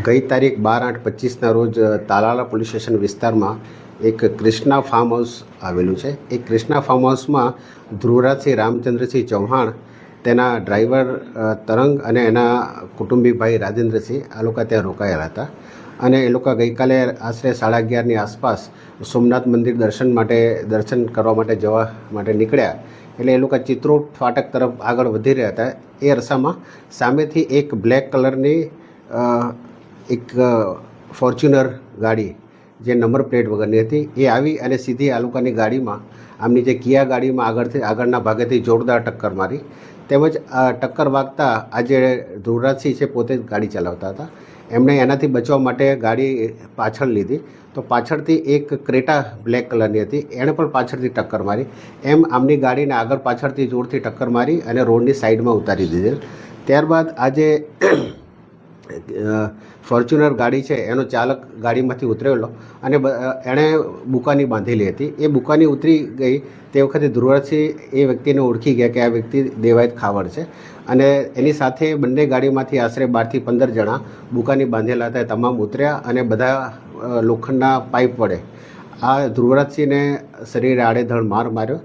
ગઈ તારીખ 12/8/25ના રોજ તાલાલા પોલીસ સ્ટેશન વિસ્તારમાં એક ક્રિષ્ના ફાર્મ હાઉસ આવેલું છે. એ ક્રિષ્ના ફાર્મ હાઉસમાં ધ્રુવરાજસિંહ રામચંદ્રસિંહ ચૌહાણ, તેના ડ્રાઈવર તરંગ અને એના કુટુંબી ભાઈ રાજેન્દ્રસિંહ આ લોકો ત્યાં રોકાયેલા હતા. અને એ લોકો ગઈકાલે આશરે 11:30ની આસપાસ સોમનાથ મંદિર દર્શન કરવા માટે જવા માટે નીકળ્યા. એટલે એ લોકો ચિત્રોડ ફાટક તરફ આગળ વધી રહ્યા હતા. એ અરસામાં સામેથી એક બ્લેક કલરની એક ફોર્ચ્યુનર ગાડી, જે નંબર પ્લેટ વગરની હતી, એ આવી અને સીધી આ લોકોની ગાડીમાં, આમની જે કિયા ગાડીમાં આગળના ભાગેથી જોરદાર ટક્કર મારી. તેમજ ટક્કર વાગતા આ જે ધ્રુવરાજસિંહ છે પોતે જ ગાડી ચલાવતા હતા, એમણે એનાથી બચવા માટે ગાડી પાછળ લીધી. તો પાછળથી એક ક્રેટા બ્લેક કલરની હતી, એણે પણ પાછળથી ટક્કર મારી. એમ આમની ગાડીને આગળ પાછળથી જોરથી ટક્કર મારી અને રોડની સાઈડમાં ઉતારી દીધેલ. ત્યારબાદ આ જે ફોર્ચ્યુનર ગાડી છે એનો ચાલક ગાડીમાંથી ઉતરેલો અને એણે બુકાની બાંધેલી હતી. એ બુકાની ઉતરી ગઈ તે વખતે ધ્રુવરાજસિંહ એ વ્યક્તિને ઓળખી ગયા કે આ વ્યક્તિ દેવાયત ખાવડ છે. અને એની સાથે બંને ગાડીમાંથી આશરે 12થી 15 જણા બુકાની બાંધેલા હતા, તમામ ઉતર્યા અને બધા લોખંડના પાઇપ વડે આ ધ્રુવરાજસિંહને શરીરે આડેધડ માર માર્યો.